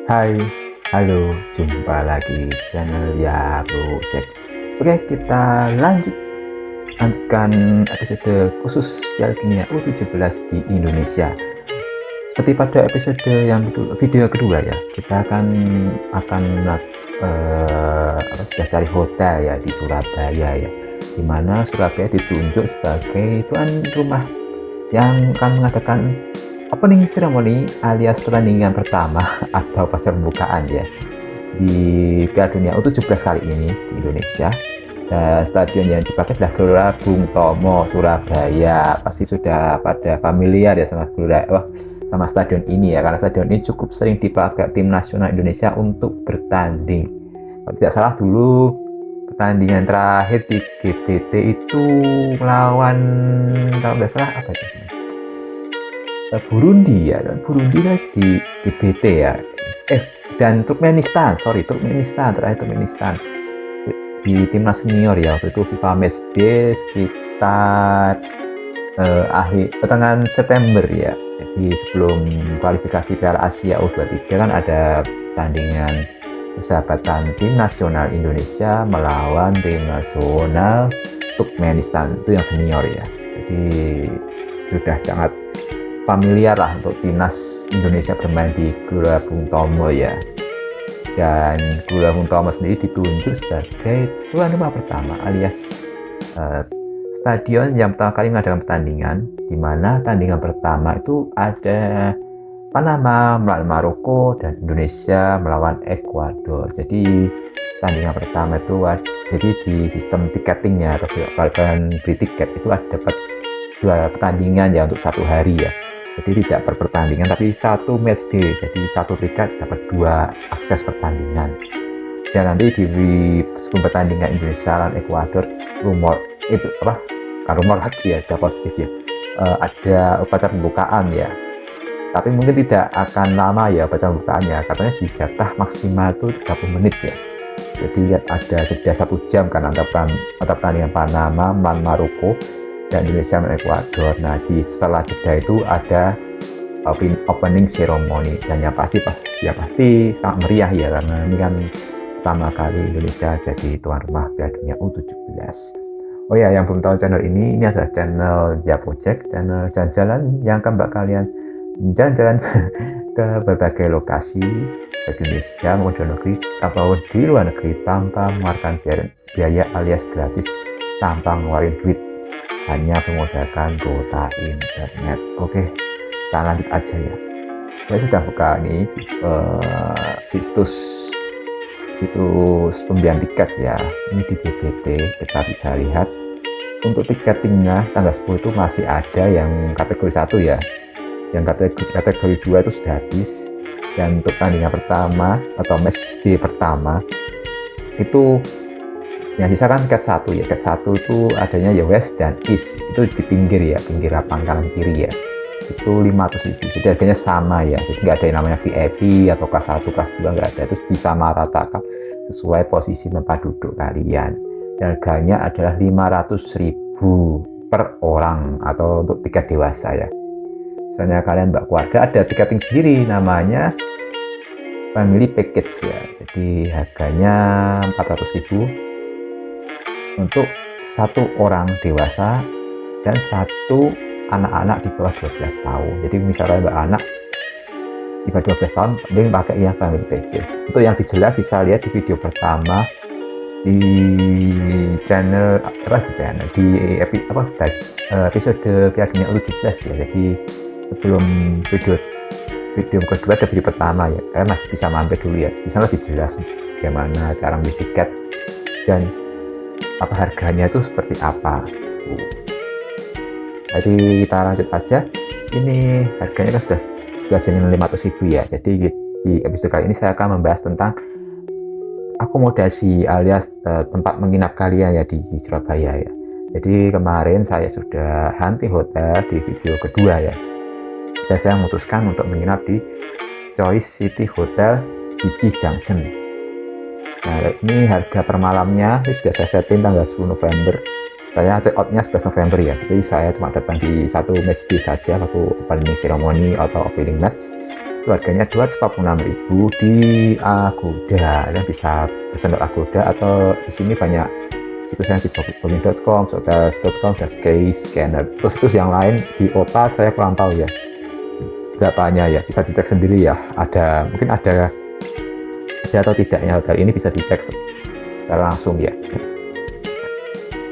Hai, halo, jumpa lagi di channel ya Bro Jack. Oke, kita lanjutkan episode khusus Piala Dunia U17 di Indonesia. Seperti pada episode video kedua ya, kita akan cari hotel ya di Surabaya ya, dimana Surabaya ditunjuk sebagai tuan rumah yang akan mengadakan opening ceremony alias pertandingan pertama atau pasca pembukaan ya di Piala Dunia U17 kali ini di Indonesia. Stadion yang dipakai adalah Gelora Bung Tomo Surabaya. Pasti sudah pada familiar ya sama stadion ini ya, karena stadion ini cukup sering dipakai tim nasional Indonesia untuk bertanding. Kalau tidak salah dulu pertandingan terakhir di GBT itu melawan, kalau tidak salah apa itu, Burundi ya, Burundi kan di GBT ya, dan Turkmenistan terakhir Turkmenistan di timnas senior ya, waktu itu FIFA Matchday sekitar pertengahan September ya. Jadi sebelum kualifikasi Piala Asia U23 kan ada pertandingan persahabatan tim nasional Indonesia melawan tim nasional Turkmenistan, itu yang senior ya. Jadi sudah sangat familiar lah untuk timnas Indonesia bermain di Gelora Bung Tomo ya. Dan Gelora Bung Tomo sendiri ditunjuk sebagai tuan rumah pertama alias stadion yang pertama kali mengadakan pertandingan, di mana tandingan pertama itu ada Panama melawan Maroko dan Indonesia melawan Ekuador. Jadi tandingan pertama itu jadi di sistem tiketingnya atau bahkan beli tiket itu ada dapat dua pertandingan ya untuk satu hari ya. Jadi tidak per pertandingan tapi satu match day, jadi satu tiket dapat dua akses pertandingan. Dan nanti di sebelum pertandingan Indonesia lawan Ekuador, rumor lagi ya, sudah positif ya, ada upacara pembukaan ya, tapi mungkin tidak akan lama ya upacara pembukaannya, katanya dijatah maksimal itu 30 menit ya. Jadi ada jeda 1 jam kan antara pertandingan Panama melawan Maroko dan Indonesia dan Ekuador. Nah, setelah jeda itu ada opening ceremony, dan yang pasti sangat meriah ya, karena ini kan pertama kali Indonesia jadi tuan rumah Piala Dunia U17. Oh ya, yang belum tahu channel ini adalah channel ya Project, channel jalan-jalan yang akan mbak kalian jalan-jalan ke berbagai lokasi di Indonesia maupun di negeri ataupun di luar negeri tanpa mengeluarkan biaya alias gratis, tanpa ngeluarin duit, hanya memodalkan kuota internet. Oke, kita lanjut aja ya. Saya sudah buka nih situs pembelian tiket ya. Ini di GBT, kita bisa lihat untuk tiketingnya tanggal 10 itu masih ada yang kategori 1 ya. Yang kategori 2 itu sudah habis. Dan untuk tandingan pertama atau match day pertama itu yang sisa kan tiket 1 ya. Tiket 1 itu adanya ya West dan East, itu di pinggir ya, pinggir lapangan kanan kiri ya. Itu 500.000, jadi harganya sama ya, jadi nggak ada yang namanya VIP atau kelas 1, kelas 2, nggak ada, itu disamaratakan sesuai posisi tempat duduk kalian. Dan harganya adalah 500.000 per orang atau untuk tiket dewasa ya. Misalnya kalian mbak keluarga, ada tiketing sendiri namanya family package ya, jadi harganya 400.000 untuk satu orang dewasa dan satu anak-anak di bawah 12 tahun. Jadi misalnya mbak anak di bawah 12 tahun mending pakai yang family package. Untuk yang dijelas bisa lihat di video pertama di channel episode Piala Dunia U17 ya. Jadi sebelum video kedua ada video pertama ya, kalian masih bisa mampir dulu ya, di sana lebih jelas bagaimana cara beli tiket dan apa harganya itu seperti apa. Jadi kita lanjut aja. Ini harganya kan sudah jadi 500.000 ya. Jadi di episode kali ini saya akan membahas tentang akomodasi alias tempat menginap kalian ya di Surabaya ya. Jadi kemarin saya sudah hunting hotel di video kedua ya, dan saya memutuskan untuk menginap di Choice City Hotel Beach Junction. Nah, ini harga per malamnya ini sudah saya setting tanggal 10 November. Saya check out-nya 11 November ya, jadi saya cuma datang di satu match day saja waktu opening ceremony atau opening match. itu harganya 246.000 di Agoda. Kalian bisa pesan di Agoda atau di sini banyak situsnya di booking.com, hotels.com, dan Skyscanner. Terus situs yang lain di OTA saya kurang tahu ya berapanya ya, bisa dicek sendiri ya. Mungkin ada atau tidaknya hotel ini bisa dicek secara langsung ya.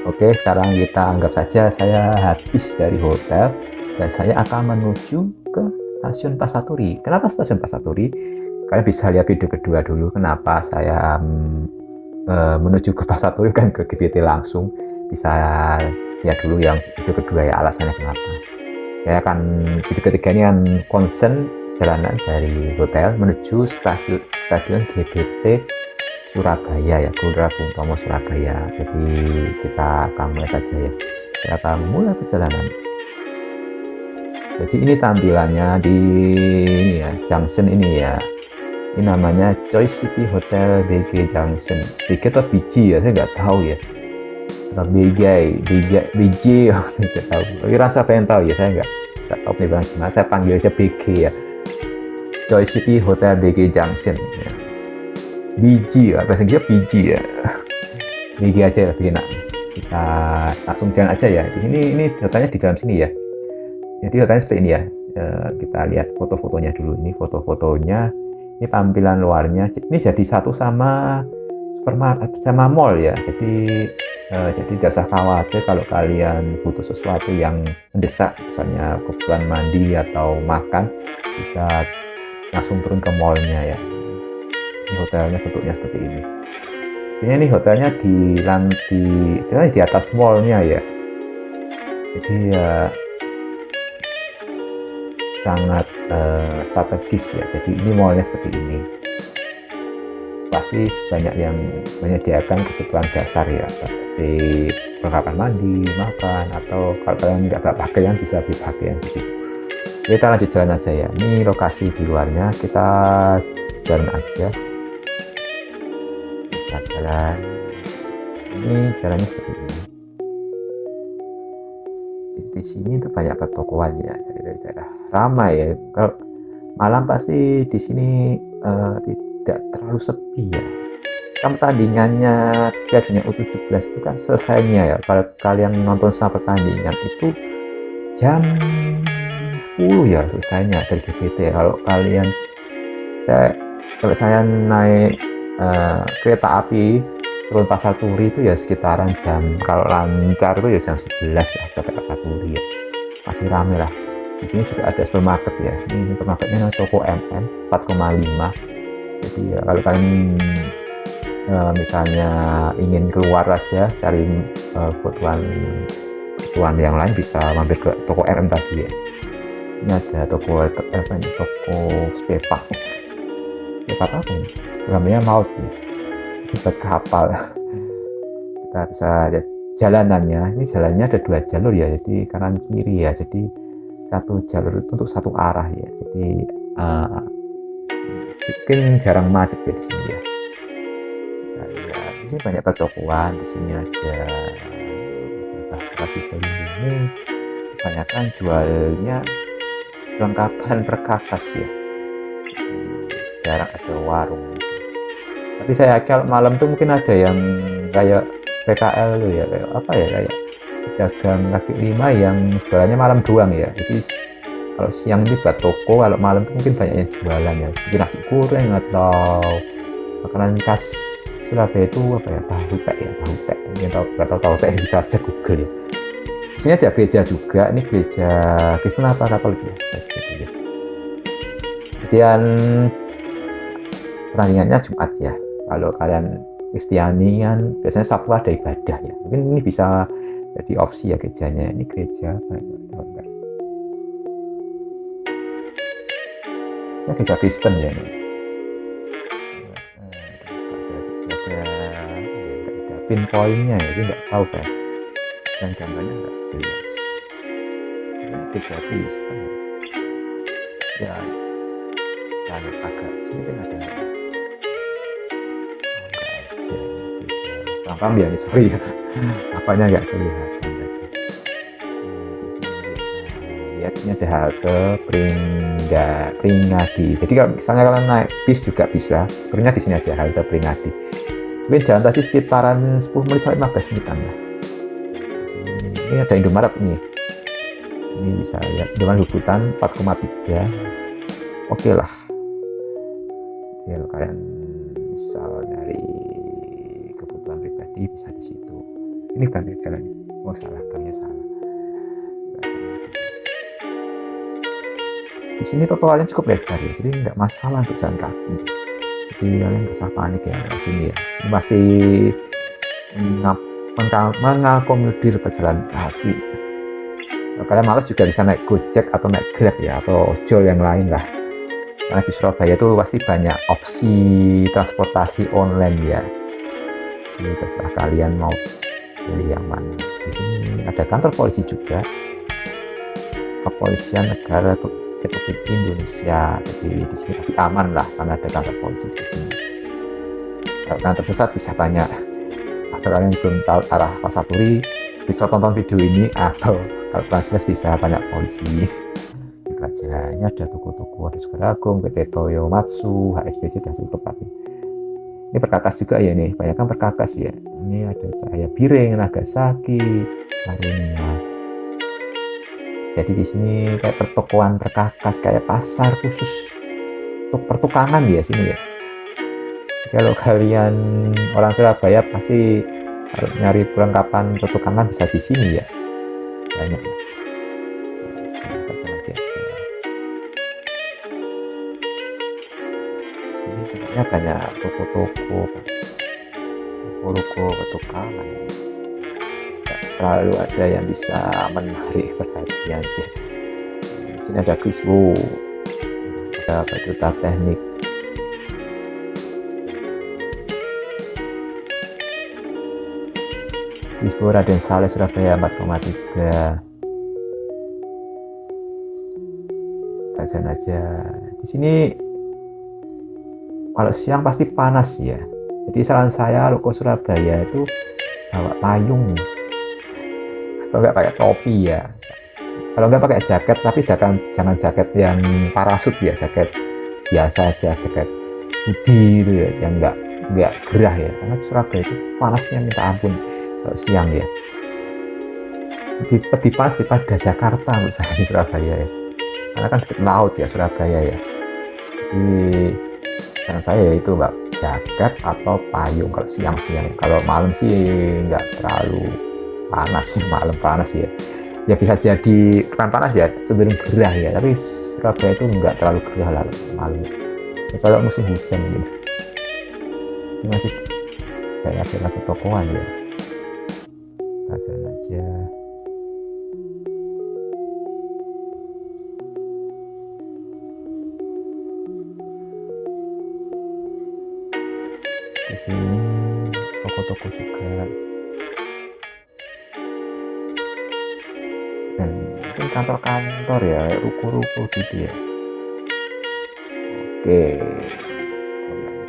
Oke, sekarang kita anggap saja saya habis dari hotel dan saya akan menuju ke stasiun Pasaturi. Kenapa stasiun Pasaturi? Kalian bisa lihat video kedua dulu kenapa saya menuju ke Pasaturi, kan ke GBT langsung. Bisa lihat dulu yang video kedua ya, alasannya kenapa. Saya akan video ketiga ini kan concern jalanan dari hotel menuju stadion GBT Surabaya ya, Gelora Bung Tomo Surabaya. Jadi kita akan mulai saja ya. Kita akan mulai perjalanan. Jadi ini tampilannya di ini ya, junction ini ya. Ini namanya Choice City Hotel BG Junction. BG atau BG ya, saya nggak tahu ya. Atau BG, nggak tahu. Tapi rasa pengen tahu ya, saya nggak tahu penyebutan gimana. Saya panggil aja BG ya. Choice City Hotel BG Junction. Ya. BG ya, bahasa Inggrisnya BG ya. BG aja lebih enak. Kita langsung jalan aja ya. Di sini ini hotelnya di dalam sini ya. Jadi hotelnya seperti ini ya. Kita lihat foto-fotonya dulu. Ini foto-fotonya. Ini tampilan luarnya. Ini jadi satu sama supermarket sama mall ya. Jadi tidak usah khawatir kalau kalian butuh sesuatu yang mendesak, misalnya kebutuhan mandi atau makan, bisa langsung turun ke mallnya ya. Ini hotelnya bentuknya seperti ini. Sini nih hotelnya di atas mallnya ya. Jadi ya sangat strategis ya. Jadi ini mallnya seperti ini. Pasti banyak yang menyediakan kebutuhan dasar ya, seperti perlengkapan mandi, makan, atau kalau kalian nggak bawa pakaian bisa beli pakaian di situ. Kita lanjut jalan aja ya. Ini lokasi di luarnya, kita jalan aja. Kita jalan. Ini jalannya seperti ini. Di sini tuh banyak pertokoan ya, dari daerah ramai ya. Kalau malam pasti di sini tidak terlalu sepi ya. Kan pertandingannya Piala Dunia U17 itu kan selesainya ya. Kalau kalian nonton sama pertandingan itu jam 10 ya selesainya dari GBT. Kalau saya naik kereta api turun Pasaturi itu ya sekitaran jam, kalau lancar itu ya jam 11 ya sampai Pasaturi ya. Masih rame lah. Di sini juga ada supermarket ya. Ini supermarketnya toko MM 4,5. Jadi ya, kalau kalian misalnya ingin keluar aja cari kebutuhan yang lain, bisa mampir ke toko MM tadi ya. Ini ada toko spepa apa ini? Namanya Maut ya. Buat kapal. Kita bisa lihat jalanannya. Ini jalannya ada 2 jalur ya. Jadi kanan kiri ya. Jadi satu jalur itu untuk satu arah ya. Jadi mungkin jarang macet ya di sini ya. Nah, ya, di sini banyak pertokoan. Di sini ada tradisi ini. Kebanyakan jualnya perlengkapan perkakas ya. Jarang ada warung di sini. Tapi saya yakin malam tuh mungkin ada yang kayak PKL tuh ya, kayak apa ya, kayak pedagang kaki lima yang jualannya malam doang ya. Jadi kalau siang ini buat toko, kalau malam tuh mungkin banyak yang jualan ya, seperti nasi goreng atau makanan khas Surabaya itu apa ya, tahu tek ya, yang tahu tek bisa cek Google ya. Di sini ada gereja juga, ini gereja Kristen apa Katolik ya. Kemudian pertandingannya Jumat ya. Kalau kalian Kristiani kan biasanya Sabtu ada ibadah ya. Mungkin ini bisa jadi opsi ya gerejanya. Ini gereja apa ya? Ini gereja Kristen ya ini. Ada pinpointnya ya, jadi nggak tahu saya. Dan gambarnya nggak jelas. Ini gereja Kristen ya. Dan agak sini kan ada paham ya, sorry ya, apanya nggak kelihatan tadi. Di sini kita lihat ini ada halte Pringadi. Jadi kalau misalnya kalian naik bis juga bisa, turunnya di sini aja, halte Pringadi. Mungkin jalan tadi sekitaran 10 menit sampai 15 menitan lah. Ini ada Indomaret nih. Ini bisa lihat Indomaret Hutan 4,3. Oke lah. Ya, kalian misal nyari kebutuhan pribadi bisa di situ. Ini kan jalannya. Oh salah, gangnya salah. Di sini trotoarnya cukup lebar ya, jadi nggak masalah untuk jalan kaki. Jadi kalian nggak usah panik ya di sini ya. Ini pasti mengakomodir pejalan kaki. Kalau kalian malas juga bisa naik Gojek atau naik Grab ya, atau ojol yang lain lah. Karena di Surabaya itu pasti banyak opsi transportasi online ya. Jadi terserah kalian mau pilih yang mana. Di sini ada kantor polisi juga, Kepolisian Negara Republik Indonesia. Jadi di sini pasti aman lah karena ada kantor polisi di sini. Kalau kalian tersesat bisa tanya, atau kalian belum tahu arah Pasar Turi bisa tonton video ini, atau kalau kalian bisa tanya polisi. Itu aja. Ini ada toko-toko, ada Sukaragung, PT Toyomatsu, HSBC sudah tutup tapi ini perkakas juga ya nih, banyak kan perkakas ya. Ini ada Cahaya Biring, Nagasaki, Karunia. Jadi di sini kayak pertokoan perkakas, kayak pasar khusus untuk pertukangan ya sini ya. Kalau kalian orang Surabaya pasti kalau nyari perlengkapan pertukangan bisa di sini ya. Banyak. Ini tempatnya banyak toko-toko, pertukangan. Terlalu ada yang bisa menarik perhatian sih. Di sini ada Kiswo, ada Fakultas Teknik. Kiswo Raden Saleh Surabaya 4,3. Jajan aja. Di sini kalau siang pasti panas ya. Jadi saran saya kalau ke Surabaya itu bawa payung. Kalau nggak pakai topi ya. Kalau nggak pakai jaket, tapi jangan jaket yang parasut ya, jaket biasa aja, jaket hoodie gitu ya, yang nggak gerah ya. Karena Surabaya itu panasnya minta ampun kalau siang ya. Lebih panas daripada Jakarta menurut saya di Surabaya ya. Karena kan dekat laut ya Surabaya ya. Jadi saran saya itu mbak, jaket atau payung kalau siang-siang. Kalau malam sih nggak terlalu panas sih, malam panas ya. Ya bisa jadi kan panas ya, cenderung gerah ya. Tapi Surabaya itu nggak terlalu gerah lah malam. Ya, kalau musim hujan gitu, ini masih kayak lagi tokoan ya. Jajan aja. Di sini toko-toko juga, dan mungkin kantor-kantor ya, ruko-ruko gitu ya. Oke,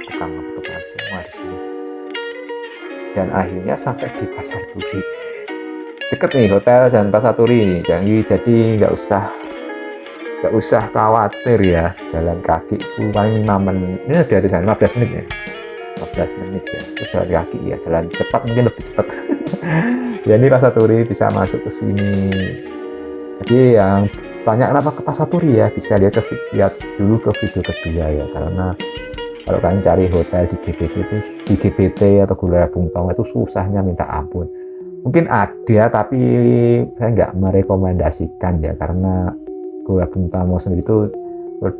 tukang semua di sini. Dan akhirnya sampai di Pasar Turi. Deket nih hotel dan Pasar Turi nih, jadi nggak usah khawatir ya, jalan kaki itu paling 5 menit. Ini udah ada 15 menit ya. 15 menit ya, terus jalan kaki ya, jalan cepat mungkin lebih cepat. Ya ini Pasar Turi bisa masuk ke sini. Jadi yang tanya kenapa ke Pasar Turi ya, bisa lihat dulu ke video kedua ya, karena kalau kalian cari hotel di GBT atau Gelora Bung Tomo itu susahnya minta ampun. Mungkin ada tapi saya nggak merekomendasikan ya, karena Gelora Bung Tomo sendiri itu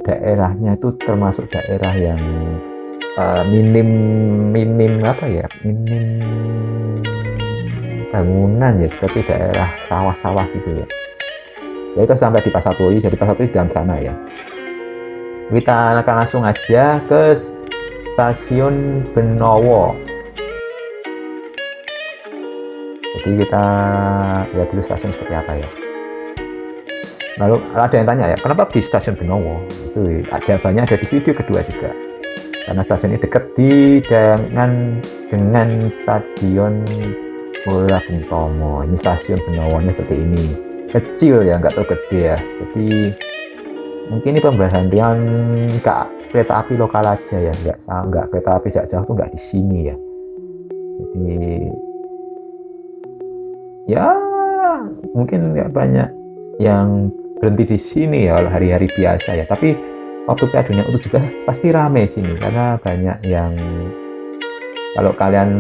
daerahnya itu termasuk daerah yang minim bangunan ya, seperti daerah sawah-sawah gitu ya. Ya itu sampai di Pasar Turi, jadi Pasar Turi dalam sana ya. Kita akan langsung aja ke Stasiun Benowo. Jadi kita lihat dulu stasiun seperti apa ya. Lalu ada yang tanya ya, kenapa di Stasiun Benowo? Itu jawabannya ada di video kedua juga. Karena stasiun ini dekat dengan Stadion Gelora Bung Tomo. Ini Stasiun Benowonya seperti ini. kecil ya, nggak terlalu gede ya. Jadi mungkin ini pembahasan ringan, nggak kereta api lokal aja ya, nggak kereta api jarak jauh tuh nggak di sini ya. Jadi ya mungkin nggak banyak yang berhenti di sini ya hari-hari biasa ya. Tapi waktu Piala Dunia U17 pasti rame sini karena banyak yang, kalau kalian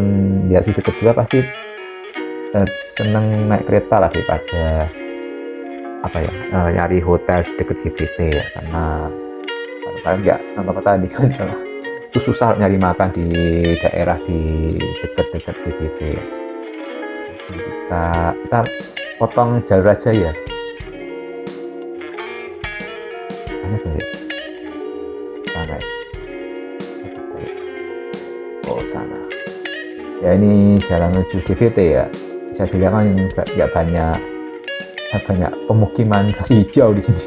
lihat video kedua pasti seneng naik kereta lah daripada apa ya, nyari hotel deket GBT ya, karena kalau kalian nggak nonton pertandingan kalau itu susah nyari makan di daerah di deket-deket GBT ya. Kita potong jalur aja ya. Mana balik? Sana ya. Oh sana. Ya ini jalan menuju GBT ya. Bisa dilihat kan nggak banyak pemukiman, masih hijau di sini.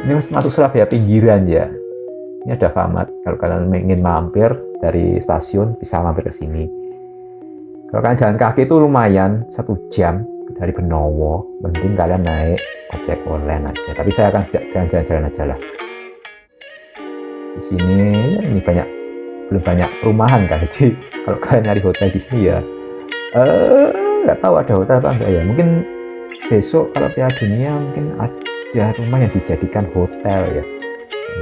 Ini masuk Surabaya pinggiran ya. Ini ada Famat. Kalau kalian ingin mampir dari stasiun bisa mampir ke sini. Kalau kalian jalan kaki itu lumayan 1 jam dari Benowo. Mending kalian naik ojek online aja. Tapi saya akan jalan-jalan aja lah. Di sini ini belum banyak perumahan kan. Jadi kalau kalian nyari hotel di sini ya, nggak tahu ada hotel apa enggak ya. Mungkin besok kalau Piala Dunia mungkin ada rumah yang dijadikan hotel ya,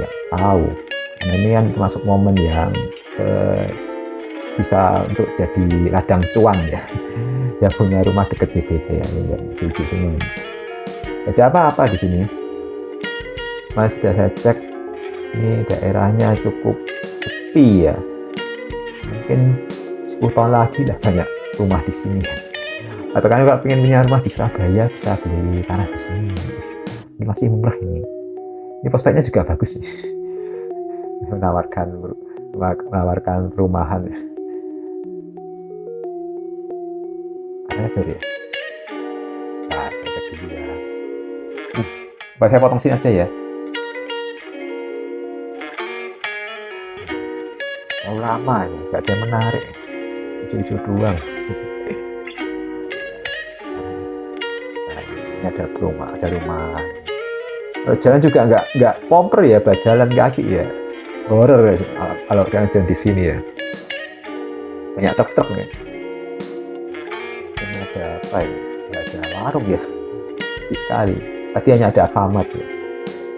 nggak tahu. Karena ini kan termasuk momen yang bisa untuk jadi ladang cuan ya. Yang punya rumah deket GBT ya, yang lucu semua. Ada apa-apa di sini? Mas sudah saya cek, ini daerahnya cukup sepi ya. Mungkin 10 tahun lagi lah banyak rumah di sini. Atau kan kalau pengen punya rumah di Surabaya bisa beli tanah di sini. Ini masih murah ini. Ini prospeknya juga bagus sih. menawarkan perumahan. Ada ya? Nah, cek dulu ya. Saya potong sini aja ya. Mau lama nih, nggak ada yang menarik. Lucu-lucu doang. Ada rumah. Kalau jalan juga nggak pomper ya, jalan kaki ya, horror ya, kalau jalan di sini ya, banyak truk nih. Ini ada apa ya? Nggak ada warung ya, sepi sekali. Tadi hanya ada Alfamart ya.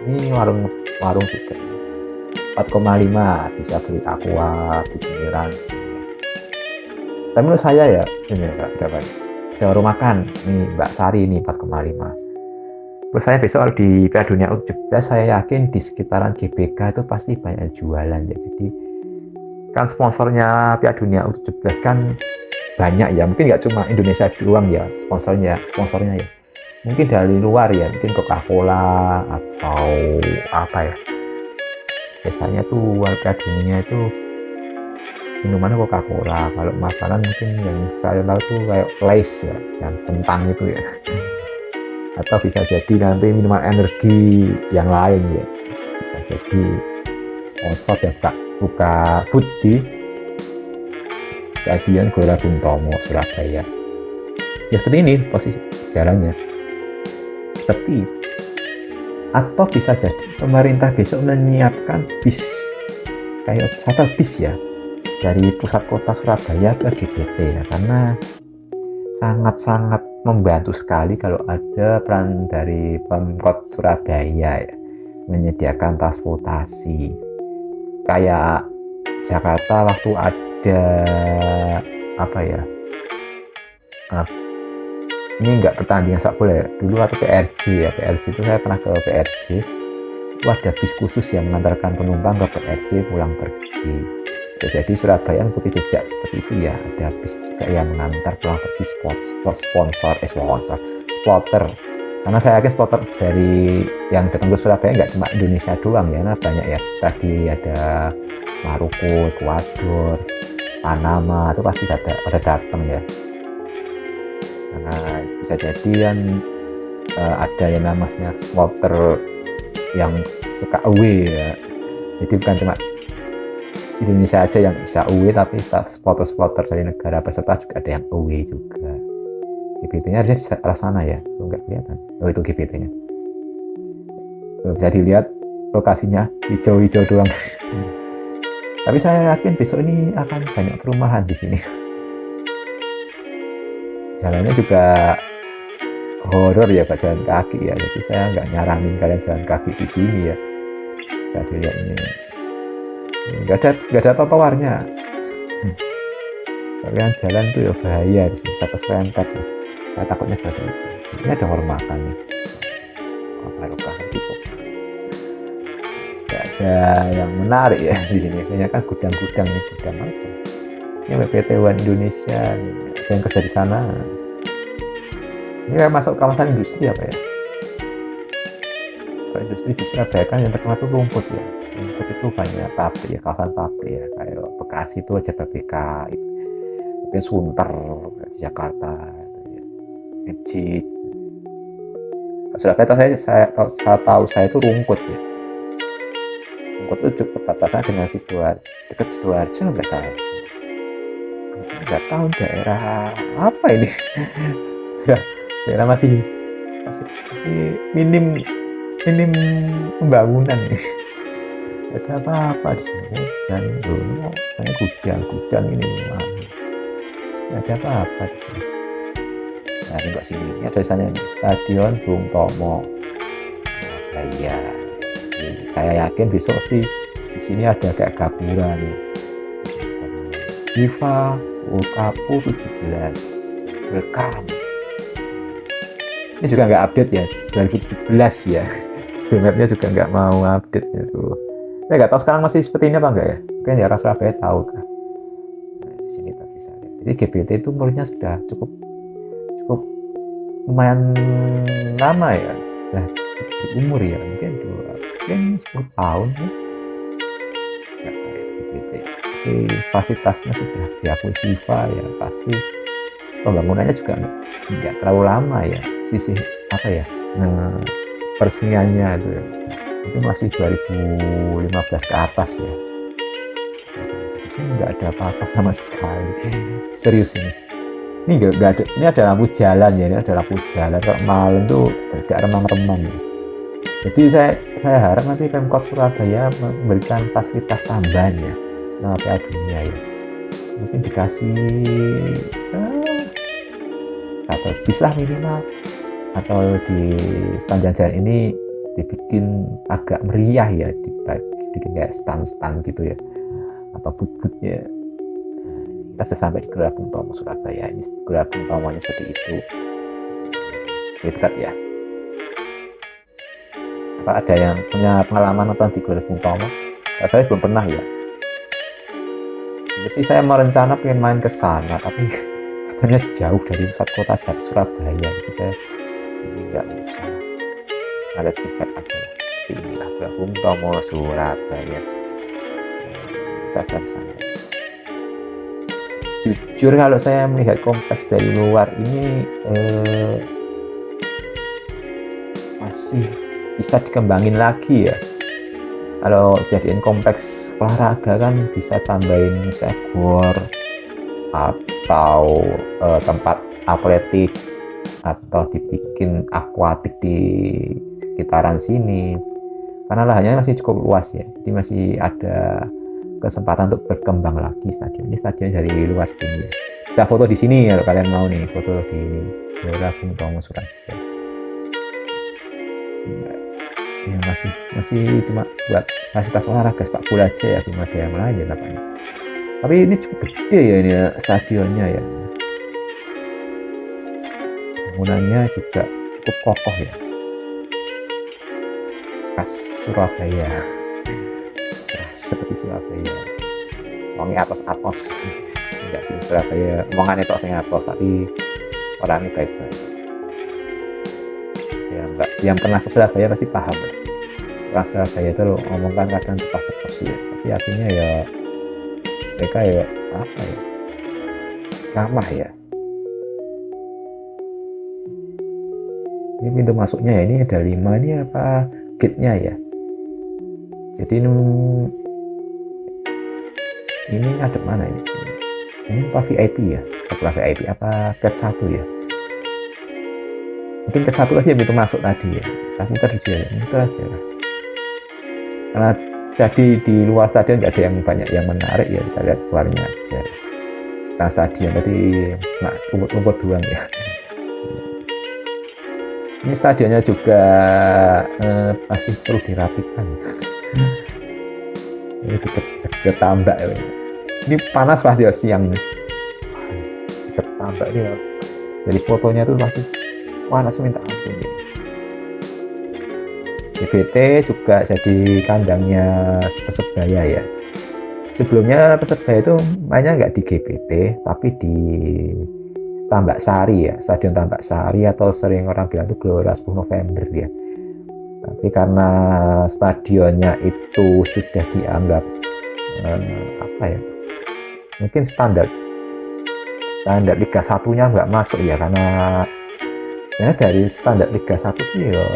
Ini warung juga. 4,5 bisa beli aqua, beli mineral. Tapi menurut saya ya, ini berapa? Ada warung makan nih Mbak Sari ini 4,5. Terus saya besok di Piala Dunia U17 saya yakin di sekitaran GBK itu pasti banyak jualan ya. Jadi kan sponsornya Piala Dunia U17 kan banyak ya, mungkin nggak cuma Indonesia doang ya sponsornya ya. Mungkin dari luar ya, mungkin Coca-Cola atau apa ya. Biasanya tuh Piala Dunia itu minumannya Coca-Cola. Kalau makanan mungkin yang saya tahu tuh kayak Lays ya, yang kentang itu ya. Atau bisa jadi nanti minuman energi yang lain ya. Bisa jadi sponsor yang buka booth di Stadion Gelora Bung Tomo Surabaya. Ya seperti ini posisi jalannya. Tapi atau bisa jadi pemerintah besok menyiapkan bis kayak shuttle bis ya, dari pusat kota Surabaya ke GBT ya, karena sangat-sangat membantu sekali kalau ada peran dari Pemkot Surabaya ya, menyediakan transportasi. Kayak Jakarta waktu ada apa ya, ini enggak pertandingan sepak bola ya, dulu waktu PRJ itu saya pernah ke PRJ, itu ada bis khusus yang mengantarkan penumpang ke PRJ pulang pergi. Jadi Surabaya putih jejak seperti itu ya, ada bis juga yang mengantar pulang pergi supporter. Karena saya yakin supporter dari yang datang ke Surabaya nggak cuma Indonesia doang ya, nah banyak ya. Tadi ada Maroko, Ekuador, Panama, itu pasti pada datang ya. Karena bisa jadi kan ada yang namanya supporter yang suka away ya. Jadi bukan cuma Indonesia aja yang bisa away, tapi supporter dari negara peserta juga ada yang away juga. GBT-nya harusnya di arah sana ya, nggak kelihatan. Oh itu GBT-nya. Bisa dilihat lokasinya hijau-hijau doang. Tapi saya yakin besok ini akan banyak perumahan di sini. Jalannya juga horor ya, Pak, jalan kaki ya. Jadi saya nggak nyaranin kalian jalan kaki di sini ya. Bisa dilihat ini nggak ada trotoarnya. Kalian jalan tuh ya bahaya, bisa keserempet. Saya takutnya ada itu. Di sini ada warung makan nih. Barokah cukup. Nggak ada yang menarik ya di sini. Kayaknya kan gudang-gudang nih, gudang apa? Ini PT One Indonesia, ada yang kerja di sana. Ini kayak masuk kawasan industri apa ya? Kalau industri di Surabaya kan yang terkenal tuh rumput ya. Rumput itu banyak pabrik ya, kawasan pabrik ya. Kayak Bekasi itu aja PBK, mungkin Sunter di Jakarta, Ejit. Surabaya saya tahu itu rumput ya. Rumput itu cukup perbatasan dengan dekat Sidoarjo nggak salah. Nggak tahu daerah apa ini. Daerah masih minim pembangunan ini. Ada apa di sini? Dan dulu kayak gudang ini. Ada apa di sini? Nah, enggak sini. Ini ada tulisannya Stadion Bung Tomo. Surabaya. Saya yakin besok pasti di sini ada kayak gapura nih. FIFA World Cup 17. Welcome. Ini juga nggak update ya, 2017 ya. Mapnya juga nggak mau update itu. Saya nggak tahu sekarang masih seperti ini apa enggak ya. Mungkin ya orang Surabaya tahu kan. Nah, di sini kita bisa lihat. Jadi GBT itu umurnya sudah cukup lumayan lama ya. Sudah di umur ya, mungkin 10 tahun ya. Nggak kayak GBT. Tapi fasilitasnya sudah diakui FIFA ya, pasti pembangunannya juga nggak terlalu lama ya. Sisi apa ya? Persiniannya itu ya. Itu masih 2015 ke atas ya. Di sini nggak ada apa-apa sama sekali. Serius ini. Ini nggak ada. Ini ada lampu jalan ya. Ini ada lampu jalan. Kalau malam tuh agak remang-remang ya. Jadi saya harap nanti Pemkot Surabaya memberikan fasilitas tambahan ya sama Piala Dunia ya. Mungkin dikasih satu bis lah minimal, atau di sepanjang jalan ini dibikin agak meriah ya, dibikin kayak stand gitu ya, atau but-butnya. Kita sudah sampai di Gelora Bung Tomo Surabaya. Ini Gelora Bung Tomonya seperti itu. Dekat ya. Apa ada yang punya pengalaman nonton di Gelora Bung Tomo? Saya belum pernah ya. Jadi saya mau rencana pengen main ke sana, tapi katanya jauh dari pusat kota Surabaya. Jadi saya ini nggak usah. Ada tiket aja lah. Inilah Gelora Bung Tomo Surabaya. Kita cari sana. Jujur kalau saya melihat kompleks dari luar ini masih bisa dikembangin lagi ya. Kalau jadiin kompleks olahraga kan bisa tambahin misalnya gor atau tempat atletik, atau dibikin akuatik di sekitaran sini, karena lahannya masih cukup luas ya. Jadi masih ada kesempatan untuk berkembang lagi stadion. Ini stadion dari luar sini. Bisa foto di sini ya kalau kalian mau nih, foto di Gelora Bung Tomo Surabaya. Ya masih cuma buat fasilitas olahraga sepak bola aja ya, belum ada yang lain ya tampaknya. Tapi ini cukup gede ya ini ya, stadionnya ya. Bangunannya juga cukup kokoh ya. Khas Surabaya. Seperti Surabaya, orangnya atos enggak sih Surabaya, omongannya itu asing atos, tapi orangnya baik-baik ya. Enggak, yang pernah ke Surabaya pasti paham ya. Orang Surabaya itu ngomongkan kadang cepat-cepat sih ya, tapi aslinya ya mereka ya apa ya, ramah ya. Ini pintu masuknya ya, ini ada 5, ini apa gate-nya ya. Jadi ini ada mana ini? Ini apa VIP ya? Apa VIP? Apa gate 1 ya? mungkin ke satu lagi yang itu masuk tadi ya, tapi terjadi ya, itu aja lah. Karena jadi di luar stadion nggak ada yang banyak yang menarik ya, kita lihat luarnya aja. Sekarang stadion tadi nggak rumput-rumput doang ya. Ini stadionnya juga masih perlu dirapikan. Ini deket tambak ya. Ini panas pasti ya siang nih. Deket tambak ini dari fotonya tuh masih panas minta ampun ya. GBT juga jadi kandangnya Persebaya ya. Sebelumnya Persebaya itu mainnya nggak di GBT, tapi di Tambak Sari ya, Stadion Tambak Sari atau sering orang bilang itu Gelora 10 November ya. Tapi karena stadionnya itu sudah dianggap apa ya, mungkin standar Liga 1-nya nggak masuk ya, karena dari standar Liga 1 sih ya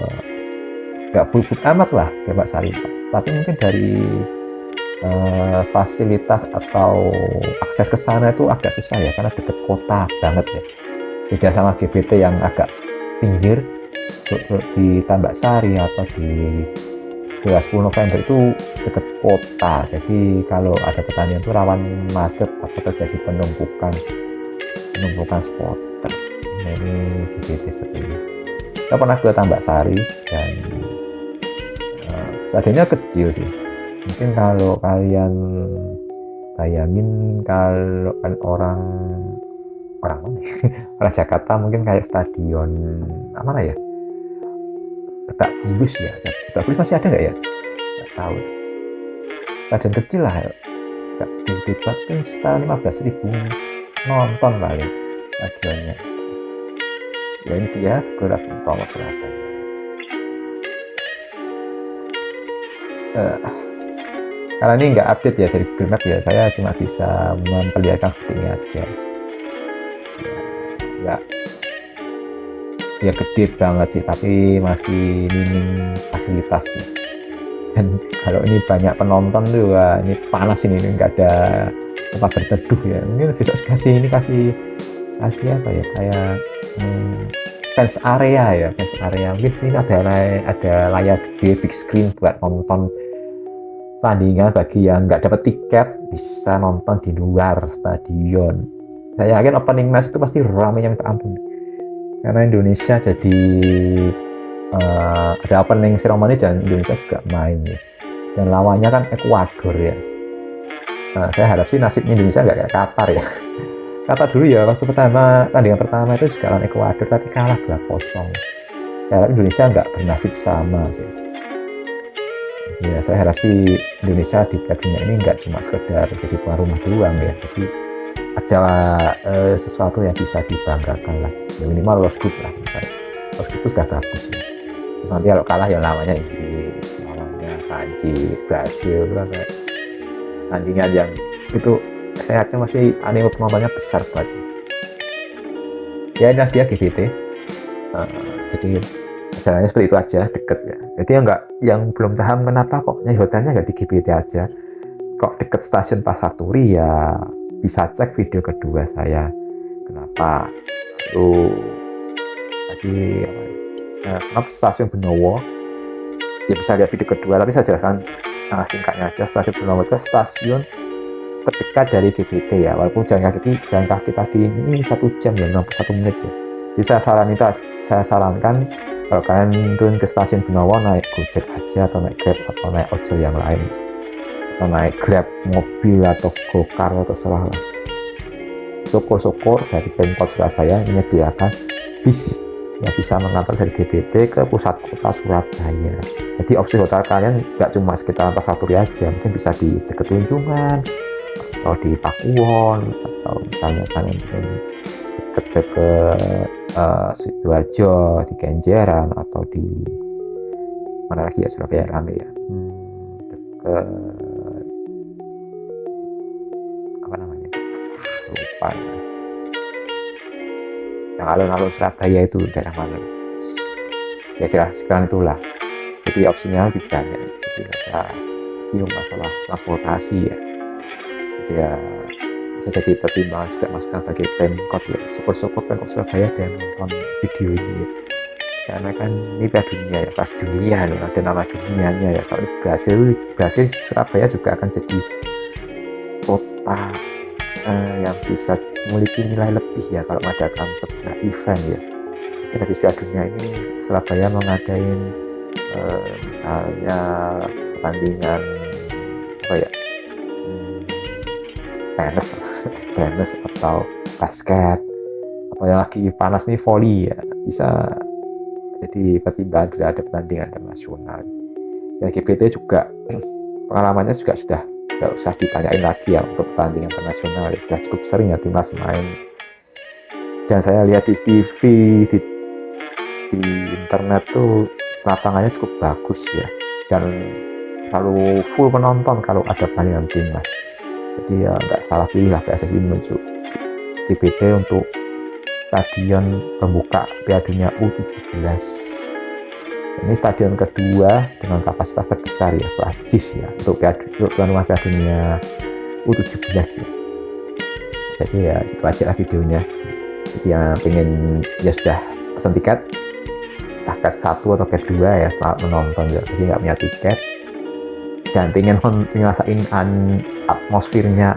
nggak buru-buru amat lah Tambak Sari. Tapi mungkin dari fasilitas atau akses ke sana itu agak susah ya, karena dekat kota banget ya. Beda sama GBT yang agak pinggir di Tambak Sari atau di 10 November itu dekat kota. Jadi kalau ada pertandingan itu rawan macet atau terjadi penumpukan supporter. Nah, ini GBT seperti ini. Saya pernah ke Tambak Sari dan stadionnya kecil sih. Mungkin kalau kalian bayangin, kalau kan orang mana ya? Orang Jakarta mungkin kayak stadion mana ya, Lebak Bulus ya. Lebak Bulus masih ada nggak ya, nggak tahu. Stadion kecil lah, nggak gede banget, kan sekitar 15.000 nonton lah ya stadionnya. Ya ini dia Gelora Bung Tomo Surabaya. Karena ini nggak update ya dari Google Map ya, saya cuma bisa memperlihatkan seperti ini aja. Ya gede banget sih, tapi masih minim fasilitas sih. Dan kalau ini banyak penonton tuh, wah, ini panas ini nggak ada tempat berteduh ya. Mungkin besok kasih apa ya, kayak fans area mungkin sini ada layar gede, big screen buat nonton tandingan. Bagi yang nggak dapat tiket bisa nonton di luar stadion. Saya yakin opening match itu pasti ramai yang minta ampun, karena Indonesia jadi ada opening ceremony dan Indonesia juga main ya, dan lawannya kan Ekuador ya. Saya harap sih nasibnya Indonesia nggak kayak Qatar ya. Qatar dulu ya, waktu tandingan pertama itu juga lawan Ekuador tapi kalah 2-0. Saya harap Indonesia nggak bernasib sama sih. Ya, saya harap sih Indonesia di Piala ini nggak cuma sekedar jadi tuan rumah doang ya, jadi ada sesuatu yang bisa dibanggakan lah, ya minimal lolos grup lah. Misalnya lolos grup itu sudah bagus ya. Terus nanti kalau kalah ya lawannya Inggris, lawannya Prancis, Brasil, kayak tandingan yang itu saya yakin masih animo penontonnya besar banget. Ya ini dia GBT. Jadi jalannya seperti itu aja, deket ya. Jadi yang belum paham kenapa kok hotelnya nggak di GBT aja, kok deket stasiun Pasar Turi, ya bisa cek video kedua saya kenapa. Tadi kenapa stasiun Benowo, ya bisa lihat video kedua, tapi saya jelaskan singkatnya aja. Stasiun Benowo itu stasiun terdekat dari GBT ya, walaupun jalan kaki tadi ini 1 jam ya, 61 menit ya. Jadi saya sarankan kalau kalian turun ke stasiun Benowo, naik Gojek aja atau naik Grab atau naik ojol yang lain, atau naik Grab mobil atau Gokar atau terserah lah. Syukur-syukur dari Pemkot Surabaya menyediakan bis yang bisa mengantar dari GBT ke pusat kota Surabaya. Jadi opsi hotel kalian nggak cuma sekitar Pasar Turi aja, mungkin bisa di dekat Tunjungan atau di Pakuwon, atau misalnya kalian deket Sidoarjo, di Kenjeran, atau di mana lagi ya Surabaya rame ya, deket apa namanya, lupa yang alun-alun Surabaya itu daerah mana ya, sekarang itulah. Jadi opsinya lebih banyak, jadi saya bingung masalah transportasi ya. Jadi ya bisa jadi pertimbangan juga masukan bagi Pemkot ya. Syukur-syukur Pemkot Surabaya dan nonton video ini ya. karena kan ini Piala Dunia ya, kelas dunia nih, ada nama dunianya ya. Kalau berhasil Surabaya juga akan jadi kota yang bisa memiliki nilai lebih ya kalau mengadakan sebuah event ya. Dari Piala Dunia ini Surabaya mengadain misalnya pertandingan apa ya, tenis atau basket, apa yang lagi panas nih volley ya, bisa jadi pertimbangan bila ada pertandingan internasional. Ya LGBT juga pengalamannya juga sudah nggak usah ditanyain lagi ya untuk pertandingan internasional ya, sudah cukup sering ya timnas main. Dan saya lihat di TV, di internet tuh lapangannya cukup bagus ya, dan selalu full penonton kalau ada pertandingan timnas. Jadi ya nggak salah pilih lah PSSI menunjuk GBT untuk stadion pembuka Piala Dunia U17. Ini stadion kedua dengan kapasitas terbesar ya setelah JIS ya untuk tuan rumah Piala Dunia U17 ya. Jadi ya itu aja lah videonya. Jadi yang pengen ya sudah pesan tiket satu atau tiket 2 ya setelah menonton ya. Jadi nggak punya tiket dan pengen ngerasain atmosfernya,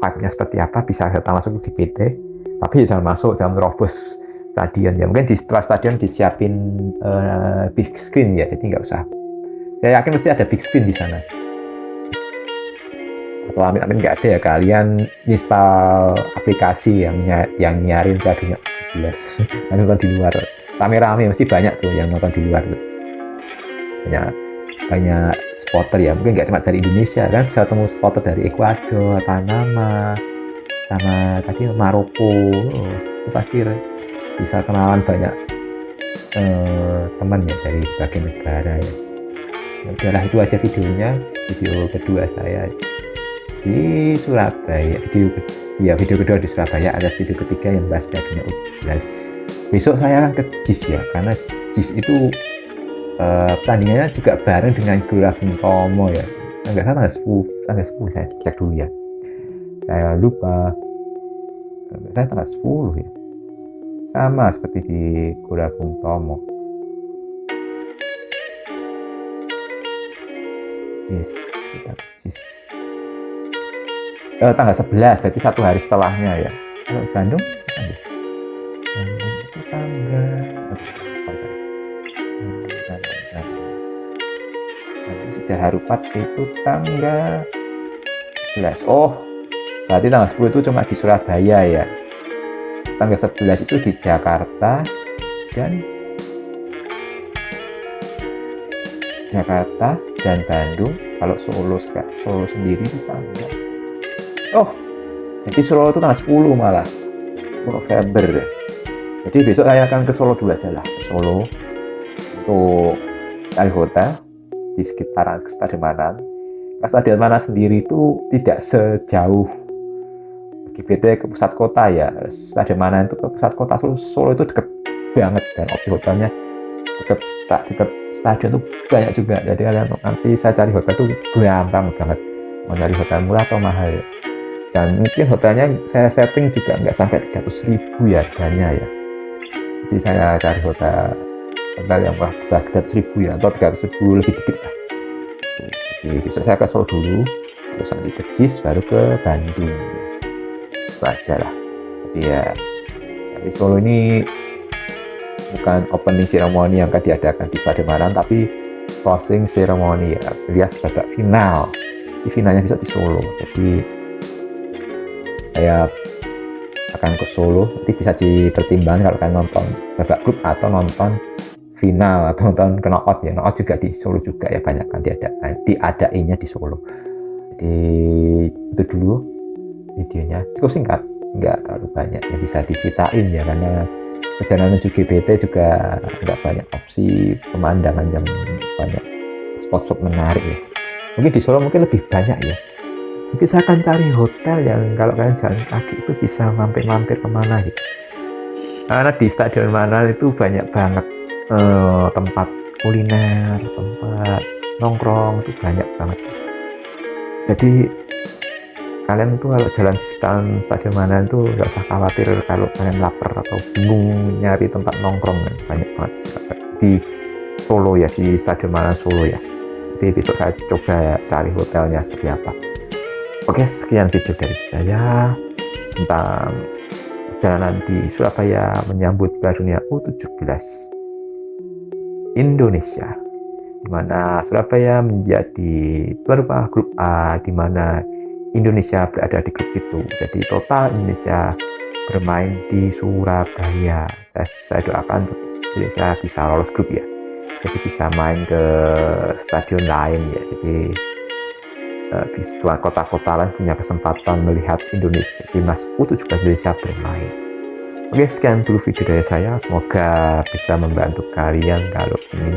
vibe-nya seperti apa, bisa datang langsung ke GBT. Tapi jangan masuk, jangan merobos stadion ya. Mungkin di setelah stadion disiapin big screen ya, jadi nggak usah. Saya yakin mesti ada big screen di sana. Atau amin nggak ada ya, kalian install aplikasi yang nyiarin Piala Dunia 17. Kan nonton di luar, rame-rame mesti banyak tuh yang nonton di luar tuh. Banyak spotter ya, mungkin nggak cuma dari Indonesia kan, bisa ketemu spotter dari Ekuador, Panama, sama tadi Maroko. Itu pasti bisa kenalan banyak teman ya dari berbagai negara ya. Udahlah itu aja videonya, video kedua saya di Surabaya, video kedua di Surabaya, alias video ketiga yang bahas Piala Dunia U17. Besok saya akan ke JIS ya, karena JIS itu pertandingannya juga bareng dengan Gelora Bung Tomo ya. Enggak salah tanggal 10 saya cek dulu ya. Saya lupa. Saya tanggal 10 ya. Sama seperti di Gelora Bung Tomo. JIS. Tanggal 11, berarti satu hari setelahnya ya. Kalau Bandung itu tanggal Sejarah Harupat itu tanggal 11. Oh, berarti tanggal 10 itu cuma di Surabaya ya. Tanggal 11 itu di Jakarta dan Bandung. Kalau Solo sendiri itu tanggal. Oh, jadi Solo itu tanggal 10 malah. 10 November ya. Jadi besok saya akan ke Solo dulu aja lah. Ke Solo untuk cari hotel di sekitaran Stadion Manan. Stadion Manan sendiri itu tidak sejauh GBT ke pusat kota ya. Stadion Manan itu ke pusat kota Solo itu deket banget, dan opsi hotelnya deket stadion itu banyak juga. Jadi kalian nanti saya cari hotel itu gampang banget, mau cari hotel murah atau mahal ya. Dan mungkin hotelnya saya setting juga nggak sampai 300.000 ya harganya ya. Jadi saya cari hotel yang murah 300.000 ya, atau 300.000 lebih dikit lah. Jadi besok saya ke Solo dulu, terus nanti ke JIS, baru ke Bandung ya. Itu aja lah. Jadi ya dari Solo ini bukan opening ceremony yang akan diadakan di Stadion Manan, tapi closing ceremony ya, alias babak final. Di finalnya bisa di Solo. Jadi saya akan ke Solo, nanti bisa dipertimbangkan kalau kalian nonton babak grup atau nonton final atau nonton knockout ya. Knockout juga di Solo juga ya, banyak kan diadainnya di Solo. Jadi itu dulu videonya, cukup singkat, nggak terlalu banyak yang bisa diceritain ya, karena perjalanan menuju GBT juga nggak banyak opsi pemandangan yang banyak, spot-spot menarik ya. Mungkin di Solo mungkin lebih banyak ya. Mungkin saya akan cari hotel yang kalau kalian jalan kaki itu bisa mampir-mampir kemana gitu. Karena di Stadion Manan itu banyak banget tempat kuliner, tempat nongkrong itu banyak banget. Jadi kalian tuh kalau jalan di sekitaran Stadion Manahan tuh nggak usah khawatir kalau kalian lapar atau bingung nyari tempat nongkrong, banyak banget di Solo ya, di Stadion Manahan Solo ya. Jadi besok saya coba cari hotelnya seperti apa. Oke, sekian video dari saya tentang perjalanan di Surabaya menyambut Piala Dunia U17 Indonesia, di mana Surabaya menjadi tuan rumah grup A, di mana Indonesia berada di grup itu. Jadi total Indonesia bermain di Surabaya. Saya doakan Indonesia bisa lolos grup ya. Jadi bisa main ke stadion lain ya. Jadi tuan kota-kota lain punya kesempatan melihat Indonesia, timnas U17 Indonesia bermain. Oke, sekian dulu video dari saya. Semoga bisa membantu kalian kalau ingin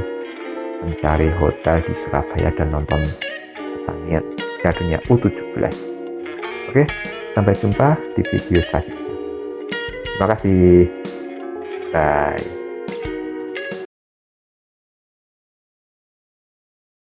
mencari hotel di Surabaya dan nonton pertandingan Piala Dunia U17. Oke, sampai jumpa di video selanjutnya. Terima kasih. Bye.